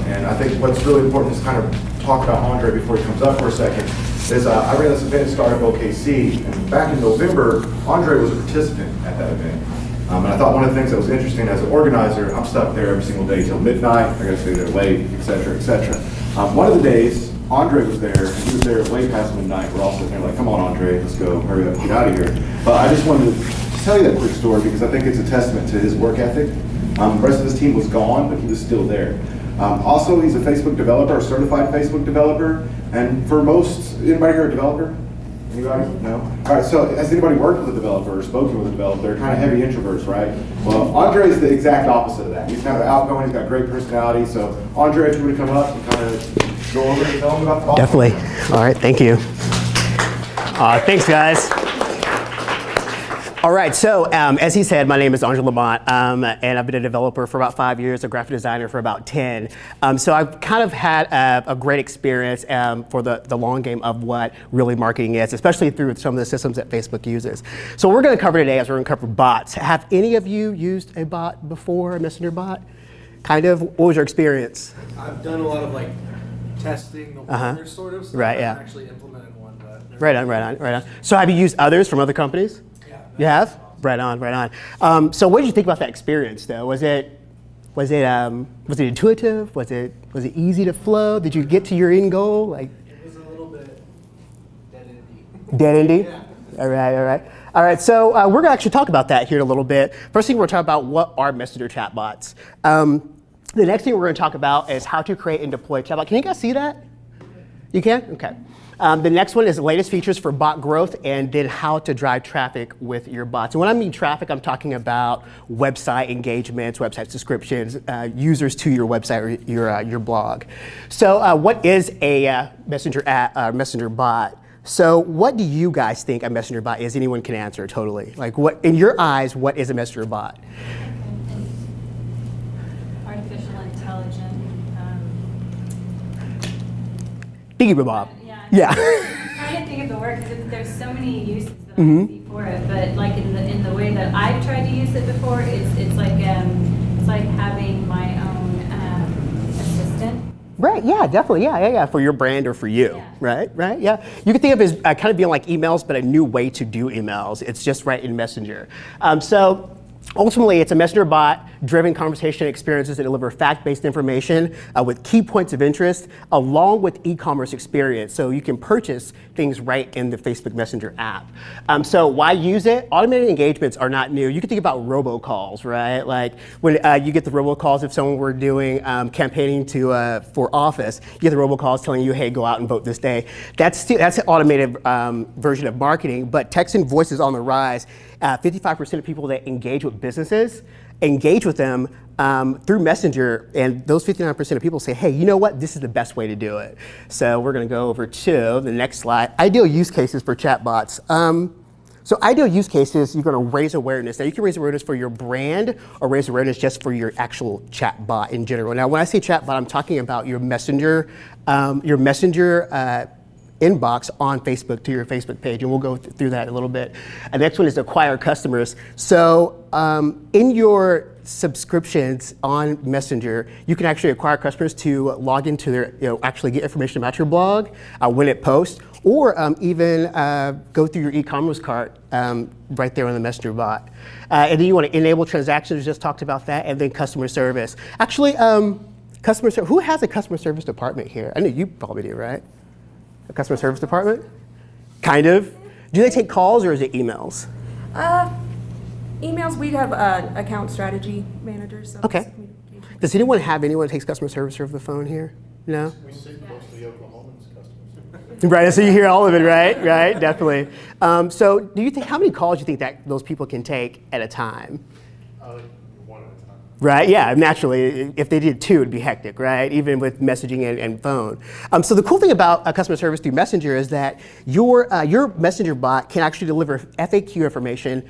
And I think what's really important is kind of talk about Andre before he comes up for a second. Is I ran this event at Startup OKC, and back in November, Andre was a participant at that event. And I thought one of the things that was interesting as an organizer, I'm stuck there every single day till midnight, I gotta stay there late, et cetera, et cetera. One of the days, Andre was there, and he was there way past midnight. We're all sitting there like, come on, Andre, let's go, hurry up, get out of here. But I just wanted to tell you that quick story because I think it's a testament to his work ethic. The rest of his team was gone, but he was still there. Also, he's a Facebook developer, a certified Facebook developer. And for most, anybody here a developer? Anybody? No? All right, so has anybody worked with a developer or spoken with a developer? They're kind of heavy introverts, right? Well, Andre is the exact opposite of that. He's kind of outgoing, he's got great personality. So Andre, if you would come up and kind of go over and tell them about the box. Definitely. All right, thank you. Thanks, guys. All right, so as he said, my name is Andre Lamont, and I've been a developer for about 5 years, a graphic designer for about 10. So I've kind of had a great experience for the long game of what really marketing is, especially through some of the systems that Facebook uses. So what we're gonna cover today is we're gonna cover bots. Have any of you used a bot before, a messenger bot? Kind of, what was your experience? I've done a lot of like testing the water sort of stuff. Right, yeah. I've actually implemented one, but Right on. So have you used others from other companies? yeah. You have? Right on. So what did you think about that experience though? Was it intuitive? Was it easy to flow? Did you get to your end goal? Like It was a little bit dead-endy. dead-endy? Yeah. All right, so we're gonna actually talk about that here in a little bit. First thing we're gonna talk about what are messenger chatbots. The next thing we're gonna talk about is how to create and deploy chatbot. Can you guys see that? You can? Okay. The next one is the latest features for bot growth and then how to drive traffic with your bots. And when I mean traffic, I'm talking about website engagements, website subscriptions, users to your website or your blog. So what is a messenger bot? So what do you guys think a messenger bot is? Anyone can answer totally. Like what, in your eyes, what is a messenger bot? Artificial intelligence. Thingy Bob. Yeah. I'm trying to think of the word because there's so many uses that I see for it, but like in the way that I've tried to use it before, it's like having my own assistant. Right, yeah, definitely, yeah, for your brand or for you, Yeah. right, yeah. You can think of it as kind of being like emails, but a new way to do emails. It's just right in Messenger. So ultimately, it's a messenger bot driven conversation experiences that deliver fact-based information with key points of interest along with e-commerce experience. So you can purchase things right in the Facebook Messenger app. So why use it? Automated engagements are not new. You can think about robocalls, right? Like when you get the robocalls if someone were doing campaigning for office, you get the robocalls telling you, hey, go out and vote this day. That's an automated version of marketing, but text and voice is on the rise. 55% of people that engage with businesses engage with them through Messenger, and those 59% of people say, hey, you know what, this is the best way to do it. So we're gonna go over to the next slide. Ideal use cases for chatbots. So ideal use cases, you're gonna raise awareness. Now you can raise awareness for your brand or raise awareness just for your actual chatbot in general. Now when I say chatbot, I'm talking about your Messenger inbox on Facebook to your Facebook page, and we'll go through that in a little bit. The next one is acquire customers. So in your subscriptions on Messenger, you can actually acquire customers to log into their, actually get information about your blog when it posts, or even go through your e-commerce cart right there on the Messenger bot. And then you want to enable transactions, we just talked about that, and then customer service. Actually, who has a customer service department here? I know you probably do, right? A customer service department? Kind of. Do they take calls or is it emails? Emails, we have account strategy managers. So Okay. it's communication. Does anyone have anyone who takes customer service over the phone here? No? We see most of the Oklahomans customers. Right, so you hear all of it, right? Right, definitely. So do you think, how many calls do you think that those people can take at a time? One at a time. Right, yeah, naturally, if they did two, it'd be hectic, right? Even with messaging and phone. So the cool thing about customer service through Messenger is that your Messenger bot can actually deliver FAQ information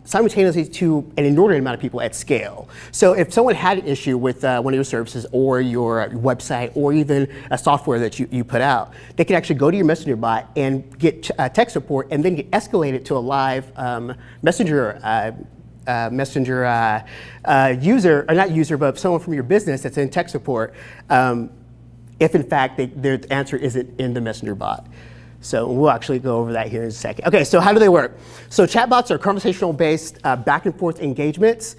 simultaneously to an inordinate amount of people at scale. So if someone had an issue with one of your services or your website or even a software that you put out, they can actually go to your Messenger bot and get tech support and then get escalated to a live Messenger Messenger user, or not user, but someone from your business that's in tech support, if in fact their answer isn't in the Messenger bot. So we'll actually go over that here in a second. Okay, so how do they work? So chatbots are conversational-based back and forth engagements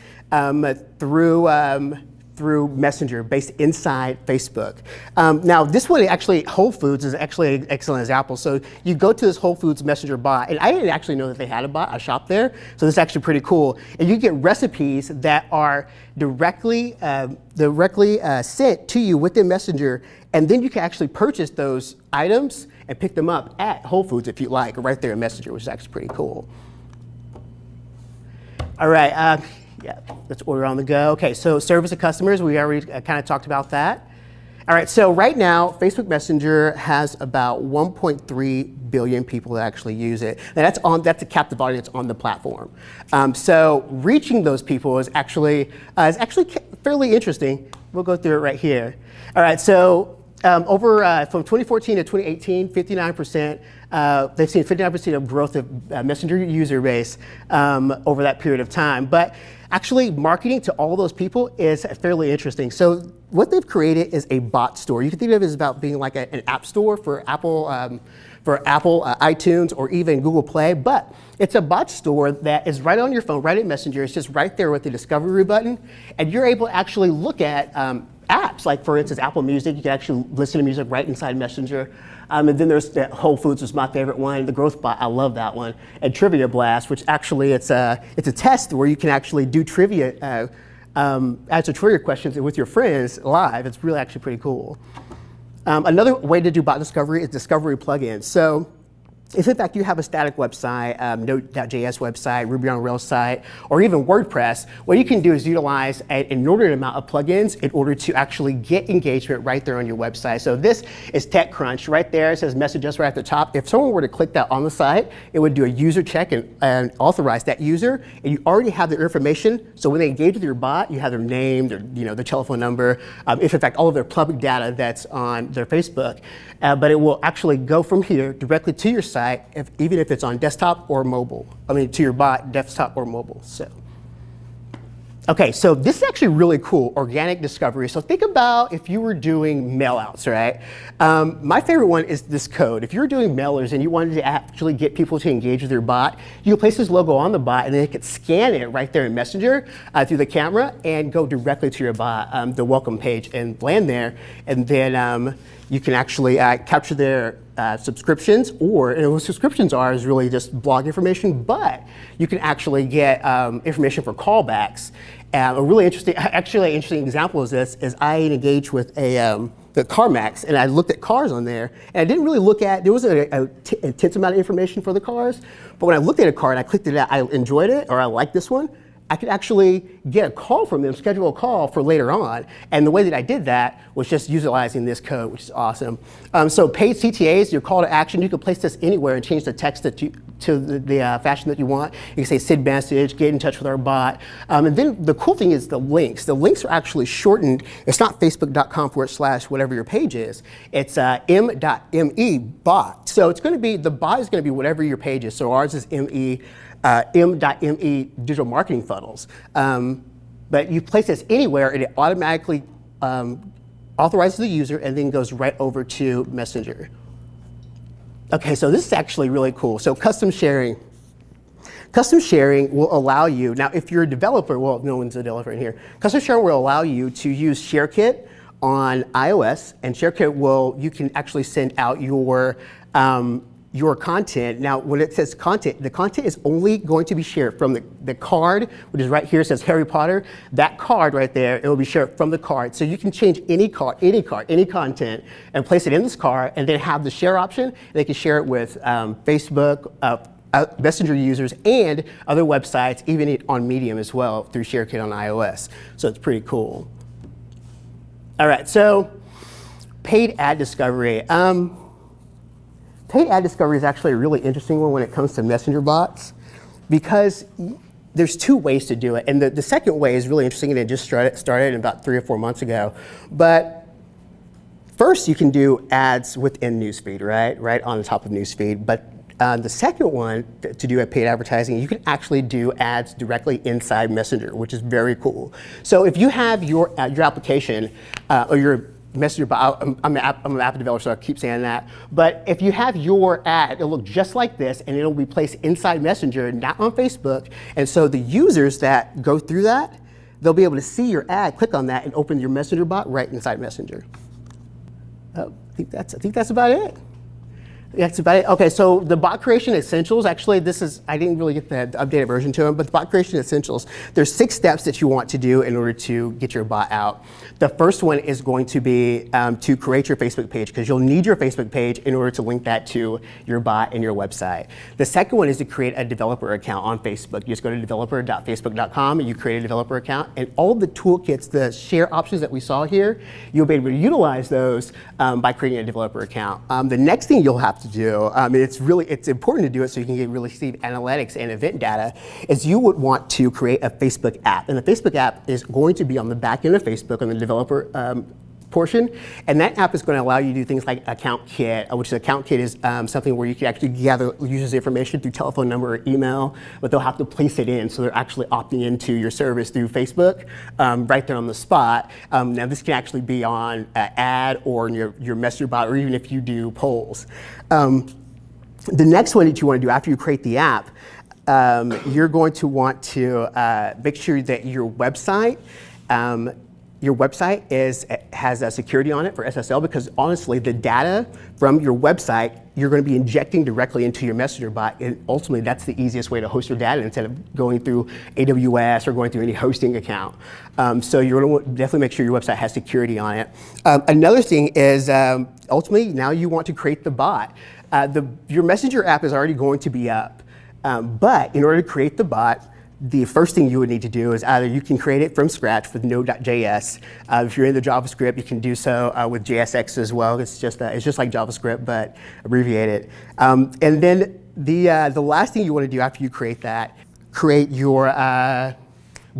through Messenger based inside Facebook. Now this one actually, Whole Foods is actually an excellent example. So you go to this Whole Foods Messenger bot, and I didn't actually know that they had a bot. I shopped there, so this is actually pretty cool. And you get recipes that are directly sent to you within Messenger, and then you can actually purchase those items and pick them up at Whole Foods if you like, right there in Messenger, which is actually pretty cool. All right. Yeah, let's order on the go. Okay, so service to customers, we already kind of talked about that. All right, so right now, Facebook Messenger has about 1.3 billion people that actually use it. Now that's a captive audience on the platform. So reaching those people is actually fairly interesting. We'll go through it right here. All right, so from 2014 to 2018, 59%, they've seen 59% of growth of Messenger user base over that period of time. But actually, marketing to all those people is fairly interesting. So what they've created is a bot store. You can think of it as about being like an app store for Apple, iTunes, or even Google Play. But it's a bot store that is right on your phone, right in Messenger. It's just right there with the discovery button. And you're able to actually look at apps, like for instance, Apple Music. You can actually listen to music right inside Messenger. And then there's Whole Foods, is my favorite one. The Growth Bot, I love that one. And Trivia Blast, which actually it's a test where you can actually do trivia, answer trivia questions with your friends live. It's really actually pretty cool. Another way to do bot discovery is discovery plugins. So if in fact you have a static website, Node.js website, Ruby on Rails site, or even WordPress, what you can do is utilize an inordinate amount of plugins in order to actually get engagement right there on your website. So this is TechCrunch. Right there, it says message us right at the top. If someone were to click that on the site, it would do a user check and authorize that user, and you already have their information. So when they engage with your bot, you have their name, their telephone number, if in fact all of their public data that's on their Facebook. But it will actually go from here directly to your site, even if it's on desktop or mobile. I mean, to your bot, desktop or mobile. So, okay, so this is actually really cool, organic discovery. So think about if you were doing mailouts, right? My favorite one is this code. If you're doing mailers and you wanted to actually get people to engage with your bot, you can place this logo on the bot, and then they could scan it right there in Messenger through the camera and go directly to your bot, the welcome page, and land there. And then you can actually capture their subscriptions, and what subscriptions are is really just blog information, but you can actually get information for callbacks. A really interesting example of this is I engaged with the CarMax, and I looked at cars on there, and I didn't really look at, there wasn't an intense amount of information for the cars, but when I looked at a car and I clicked it out, I enjoyed it, or I like this one, I could actually get a call from them, schedule a call for later on. And the way that I did that was just utilizing this code, which is awesome. So paid CTAs, your call to action, you can place this anywhere and change the text to the fashion that you want. You can say send message, get in touch with our bot. And then the cool thing is the links. The links are actually shortened. It's not facebook.com/whatever your page is. It's m.me bot. So it's going to be, the bot is going to be whatever your page is. So ours is m.me digital marketing funnels. But you place this anywhere and it automatically authorizes the user and then goes right over to Messenger. Okay, so this is actually really cool. So custom sharing. Custom sharing will allow you, now if you're a developer, well, no one's a developer in here. Custom sharing will allow you to use ShareKit on iOS, and ShareKit you can actually send out your content. Now, when it says content, the content is only going to be shared from the card, which is right here, it says Harry Potter. That card right there, it will be shared from the card. So you can change any content, and place it in this card, and then have the share option. They can share it with Facebook, Messenger users, and other websites, even on Medium as well, through ShareKit on iOS. So it's pretty cool. All right, so paid ad discovery. Paid ad discovery is actually a really interesting one when it comes to Messenger bots, because there's two ways to do it. And the second way is really interesting, and it just started about 3 or 4 months ago. But first, you can do ads within Newsfeed, right on the top of Newsfeed. But The second one to do a paid advertising, you can actually do ads directly inside Messenger, which is very cool. So if you have your application or your Messenger bot, I'm an app developer, so I keep saying that. But if you have your ad, it'll look just like this, and it'll be placed inside Messenger, not on Facebook. And so the users that go through that, they'll be able to see your ad, click on that, and open your Messenger bot right inside Messenger. I think that's about it. That's about it. Okay, so the bot creation essentials, actually I didn't really get the updated version to them, but the bot creation essentials, there's 6 steps that you want to do in order to get your bot out. The first one is going to be to create your Facebook page, because you'll need your Facebook page in order to link that to your bot and your website. The second one is to create a developer account on Facebook. You just go to developer.facebook.com and you create a developer account, and all the toolkits, the share options that we saw here, you'll be able to utilize those by creating a developer account. The next thing you'll have to do, it's important to do it so you can receive analytics and event data, is you would want to create a Facebook app. And the Facebook app is going to be on the back end of Facebook on the developer portion. And that app is going to allow you to do things like Account Kit, which is Account Kit is something where you can actually gather users' information through telephone number or email, but they'll have to place it in, so they're actually opting into your service through Facebook right there on the spot. Now this can actually be on an ad or in your Messenger bot, or even if you do polls. The next one that you want to do after you create the app, you're going to want to make sure that your website has a security on it for SSL, because honestly, the data from your website, you're going to be injecting directly into your Messenger bot, and ultimately that's the easiest way to host your data instead of going through AWS or going through any hosting account. So you're going to definitely make sure your website has security on it. Another thing is ultimately now you want to create the bot. Your Messenger app is already going to be up, but in order to create the bot, the first thing you would need to do is either you can create it from scratch with Node.js. If you're in the JavaScript, you can do so with JSX as well. It's just like JavaScript, but abbreviated. And then the last thing you want to do after you create that, create your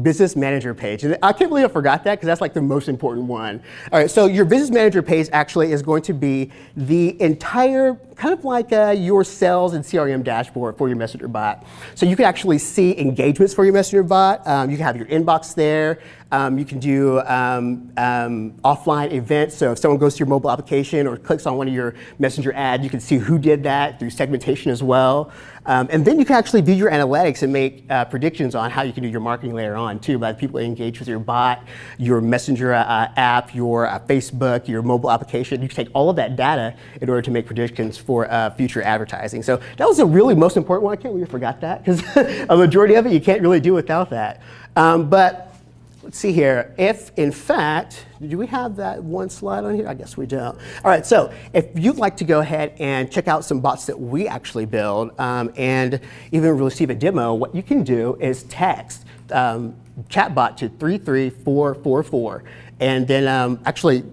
business manager page. And I can't believe I forgot that, because that's like the most important one. All right, so your business manager page actually is going to be the entire, kind of like your sales and CRM dashboard for your Messenger bot. So you can actually see engagements for your Messenger bot. You can have your inbox there. You can do offline events. So if someone goes to your mobile application or clicks on one of your Messenger ads, you can see who did that through segmentation as well. And then you can actually view your analytics and make predictions on how you can do your marketing later on too, by the people that engage with your bot, your Messenger app, your Facebook, your mobile application. You can take all of that data in order to make predictions for future advertising. So that was the really most important one. I can't believe I forgot that, because a majority of it you can't really do without that. But let's see here. If, in fact, do we have that one slide on here? I guess we don't. All right, so if you'd like to go ahead and check out some bots that we actually build and even receive a demo, what you can do is text chatbot to 33444. And then actually,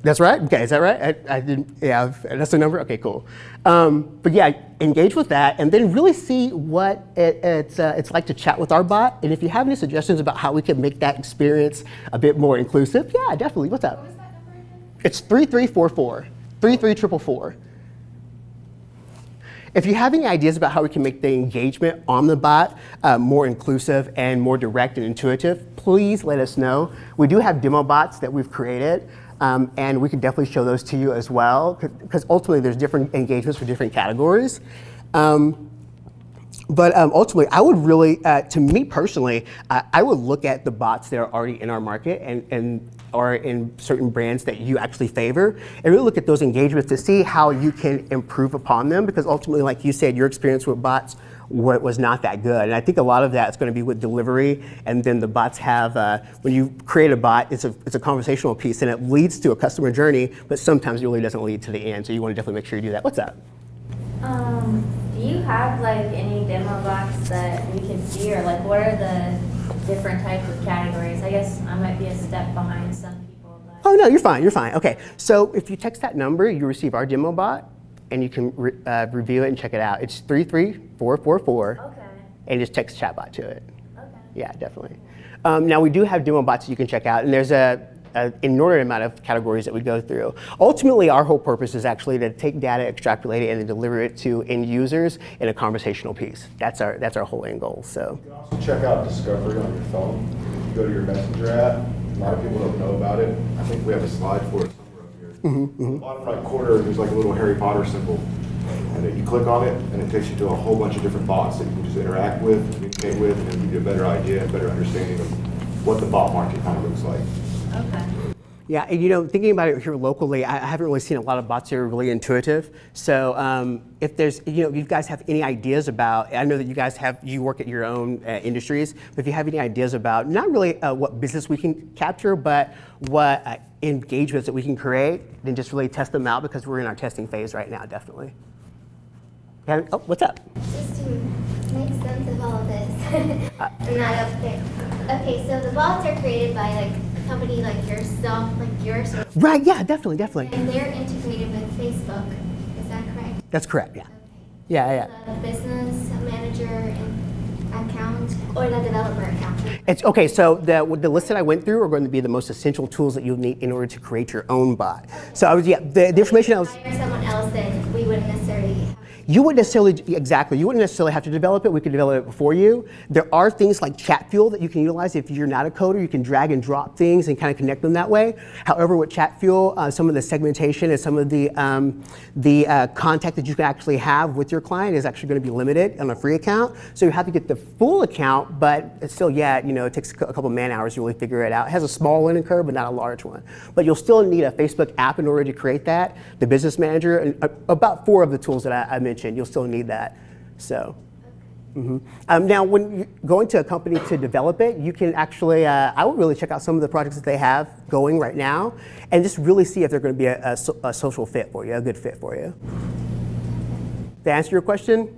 that's right? Okay, is that right? I didn't, yeah, that's the number? Okay, cool. But yeah, engage with that and then really see what it's like to chat with our bot. And if you have any suggestions about how we can make that experience a bit more inclusive, yeah, definitely. What's up? What was that number again? It's 3344, 33444. If you have any ideas about how we can make the engagement on the bot more inclusive and more direct and intuitive, please let us know. We do have demo bots that we've created. And we can definitely show those to you as well, because ultimately there's different engagements for different categories. But ultimately, I would really, to me personally, I would look at the bots that are already in our market and are in certain brands that you actually favor, and really look at those engagements to see how you can improve upon them, because ultimately, like you said, your experience with bots was not that good. And I think a lot of that is going to be with delivery, and then the bots have, when you create a bot, it's a conversational piece, and it leads to a customer journey, but sometimes it really doesn't lead to the end, so you want to definitely make sure you do that. What's up? Do you have like any demo bots that we can see, or like what are the different types of categories? I guess I might be a step behind some people. But... Oh no, you're fine, you're fine. Okay, so if you text that number, you receive our demo bot, and you can review it and check it out. It's 33444, Okay. and just text chatbot to it. Okay. Yeah, definitely. Now we do have demo bots that you can check out, and there's an inordinate amount of categories that we go through. Ultimately, our whole purpose is actually to take data, extrapolate it, and then deliver it to end users in a conversational piece. That's our whole end goal. So. You can also check out Discovery on your phone. If you go to your Messenger app, a lot of people don't know about it. I think we have a slide for it somewhere up here. In the bottom right corner, there's like a little Harry Potter symbol. And then you click on it, and it takes you to a whole bunch of different bots that you can just interact with, communicate with, and give you a better idea, a better understanding of what the bot market kind of looks like. Okay. Yeah, and thinking about it here locally, I haven't really seen a lot of bots that are really intuitive. So if there's, if you guys have any ideas about, I know that you work at your own industries, but if you have any ideas about not really what business we can capture, but what engagements that we can create, then just really test them out because we're in our testing phase right now, definitely. Oh, what's up? Just to make sense of all of this, I'm not up there. Okay, so the bots are created by like a company like yourself, like yours, Right, yeah, definitely. and they're integrated with Facebook. Is that correct? That's correct, yeah. Okay. Yeah. The business manager account or the developer account? It's okay. So the list that I went through are going to be the most essential tools that you'll need in order to create your own bot. So the information I was. Hire someone else, then we wouldn't necessarily have. You wouldn't necessarily have to develop it. We could develop it for you. There are things like Chatfuel that you can utilize if you're not a coder. You can drag and drop things and kind of connect them that way. However, with Chatfuel, some of the segmentation and some of the contact that you can actually have with your client is actually going to be limited on a free account. So you have to get the full account, but it's still, it takes a couple man hours to really figure it out. It has a small learning curve, but not a large one. But you'll still need a Facebook app in order to create that. The business manager, and about 4 of the tools that I mentioned, you'll still need that. So, now when you're going to a company to develop it, you can actually, I would really check out some of the projects that they have going right now and just really see if they're going to be a social fit for you, a good fit for you. To answer your question,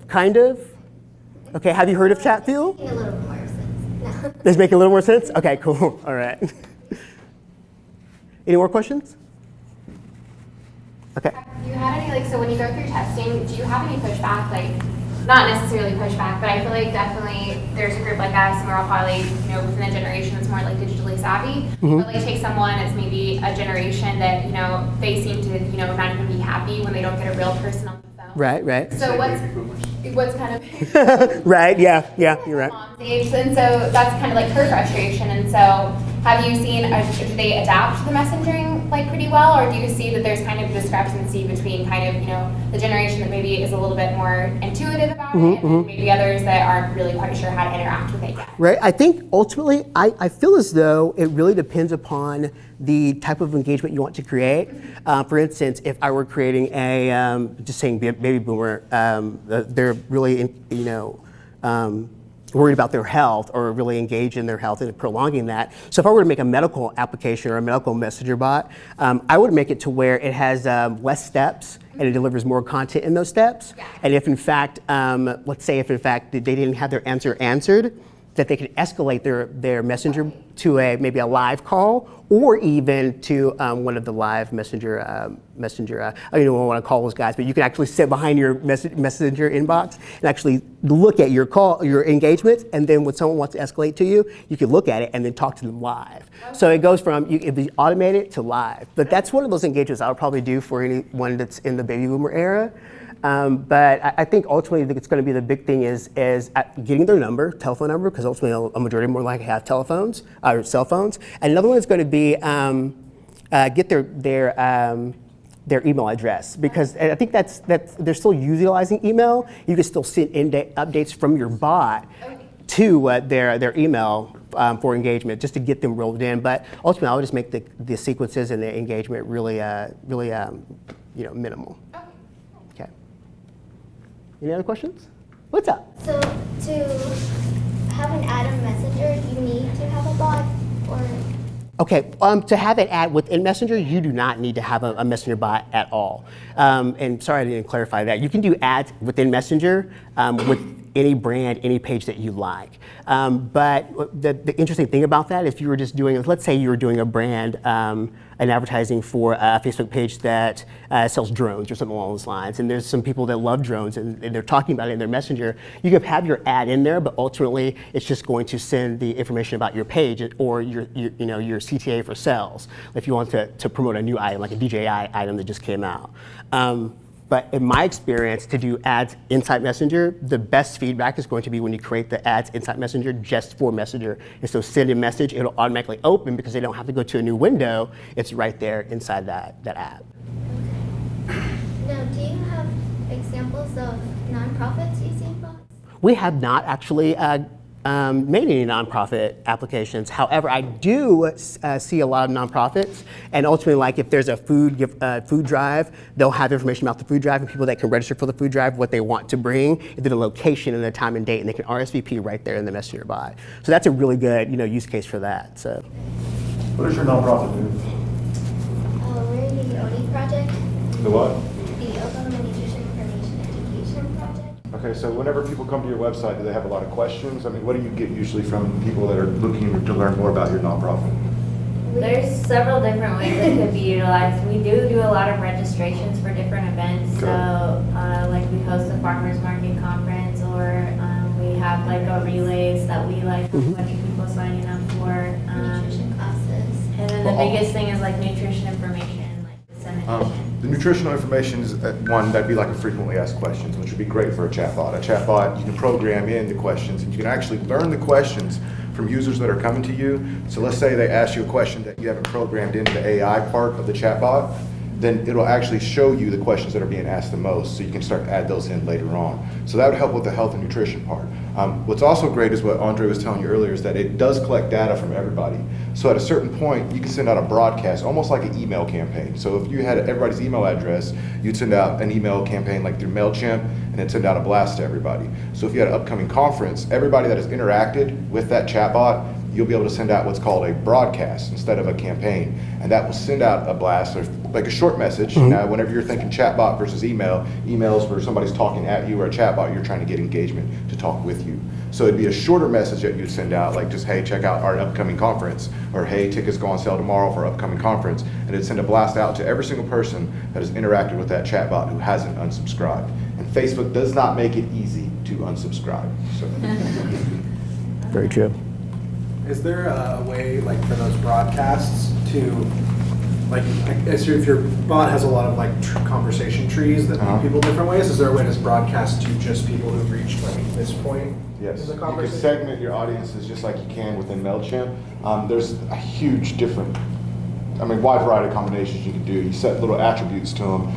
kind of. Okay, have you heard of Chatfuel? Making a little more sense. No. Does it make a little more sense? Okay, cool. All right. Any more questions? Okay. Do you have any, so when you go through testing, do you have any pushback, not necessarily pushback, but I feel like definitely there's a group like us, and we're all probably, within the generation that's more digitally savvy, but take someone that's maybe a generation that, they seem to, not even be happy when they don't get a real person on the phone. Right. So what's kind of... Right, yeah, you're right. Mom's age, and so that's kind of her frustration, and so have you seen, do they adapt the messaging pretty well, or do you see that there's kind of a discrepancy between kind of, the generation that maybe is a little bit more intuitive about it, and maybe others that aren't really quite sure how to interact with it yet? Right, I think ultimately, I feel as though it really depends upon the type of engagement you want to create. For instance, if I were creating just saying baby boomer, they're really, worried about their health or really engaged in their health and prolonging that. So if I were to make a medical application or a medical messenger bot, I would make it to where it has less steps and it delivers more content in those steps. Yeah. And if in fact, let's say if in fact they didn't have their answer answered, that they could escalate their messenger to maybe a live call or even to one of the live messenger, I don't want to call those guys, but you can actually sit behind your messenger inbox and actually look at your engagements, and then when someone wants to escalate to you, you can look at it and then talk to them live. Okay. So it goes from it'd be automated to live. But that's one of those engagements I would probably do for anyone that's in the baby boomer era. But I think ultimately it's going to be the big thing is getting their telephone number, because ultimately a majority more likely have telephones or cell phones. And another one is going to be get their email address, because I think that's they're still utilizing email. You can still send updates from your bot to their email for engagement, just to get them rolled in. But ultimately, I would just make the sequences and the engagement really minimal. Okay. Any other questions? What's up? So to have an Atom Messenger, you need to have a bot, or? Okay, to have an ad within Messenger, you do not need to have a Messenger bot at all. And sorry I didn't clarify that. You can do ads within Messenger with any brand, any page that you like. But the interesting thing about that, if you were just doing, let's say you were doing a brand, an advertising for a Facebook page that sells drones or something along those lines, and there's some people that love drones and they're talking about it in their messenger, you could have your ad in there, but ultimately it's just going to send the information about your page or your CTA for sales if you want to promote a new item, like a DJI item that just came out. But in my experience, to do ads inside Messenger, the best feedback is going to be when you create the ads inside Messenger just for Messenger. And so send a message, it'll automatically open because they don't have to go to a new window. It's right there inside that app. Now, do you have examples of nonprofits using bots? We have not actually made any nonprofit applications. However, I do see a lot of nonprofits, and ultimately, like if there's a food drive, they'll have information about the food drive and people that can register for the food drive, what they want to bring, and then the location and the time and date, and they can RSVP right there in the Messenger bot. So that's a really good use case for that. So. What does your nonprofit do? We're the ONI project, The what? the Oklahoma Nutrition Information Education Project. Okay, so whenever people come to your website, do they have a lot of questions? I mean, what do you get usually from people that are looking to learn more about your nonprofit? There's several different ways it could be utilized. We do a lot of registrations for different events. Okay. So, like we host a farmers market conference, or we have like a relays that we like a bunch of people signing up for. Nutrition classes. And then the biggest thing is like nutrition information, like dissemination. The nutritional information is one that'd be like a frequently asked questions, which would be great for a chatbot. A chatbot, you can program in the questions, and you can actually learn the questions from users that are coming to you. So let's say they ask you a question that you haven't programmed into the AI part of the chatbot, then it'll actually show you the questions that are being asked the most, so you can start to add those in later on. So that would help with the health and nutrition part. What's also great is what Andre was telling you earlier, is that it does collect data from everybody. So at a certain point, you can send out a broadcast, almost like an email campaign. So if you had everybody's email address, you'd send out an email campaign like through MailChimp, and then send out a blast to everybody. So if you had an upcoming conference, everybody that has interacted with that chatbot, you'll be able to send out what's called a broadcast instead of a campaign. And that will send out a blast, or like a short message. Now, whenever you're thinking chatbot versus emails where somebody's talking at you, or a chatbot, you're trying to get engagement to talk with you. So it'd be a shorter message that you'd send out, like just, hey, check out our upcoming conference, or hey, tickets go on sale tomorrow for our upcoming conference. And it'd send a blast out to every single person that has interacted with that chatbot who hasn't unsubscribed. And Facebook does not make it easy to unsubscribe. So. Very true. Is there a way, like, for those broadcasts to, like, if your bot has a lot of, like, conversation trees that lead people different ways, is there a way to broadcast to just people who've reached, like, this point Yes, in the you can conversation? segment your audiences just like you can within MailChimp. There's a huge different, wide variety of combinations you can do. You set little attributes to them,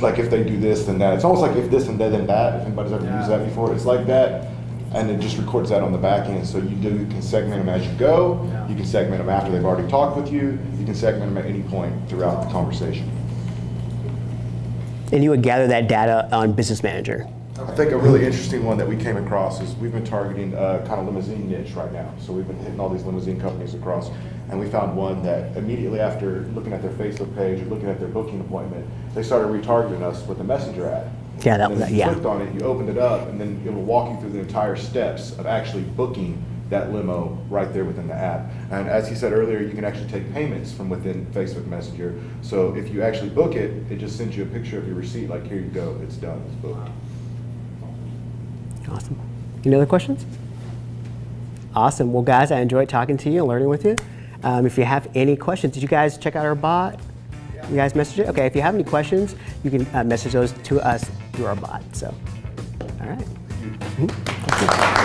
like if they do this, then that. It's almost like if this and then that, if anybody's ever used that before. It's like that, and it just records that on the back end. So you can segment them as you go. You can segment them after they've already talked with you. You can segment them at any point throughout the conversation. And you would gather that data on Business Manager. I think a really interesting one that we came across is we've been targeting kind of limousine niche right now. So we've been hitting all these limousine companies across, and we found one that immediately after looking at their Facebook page or looking at their booking appointment, they started retargeting us with a messenger ad. Yeah, that And was then you yeah. clicked on it, you opened it up, and then it will walk you through the entire steps of actually booking that limo right there within the app. And as he said earlier, you can actually take payments from within Facebook Messenger. So if you actually book it, it just sends you a picture of your receipt, like here you go, it's done, it's booked. Awesome. Any other questions? Awesome. Well, guys, I enjoyed talking to you and learning with you. If you have any questions, did you guys check out our bot? You guys message it? Okay, if you have any questions, you can message those to us through our bot. So, all right. Thank you.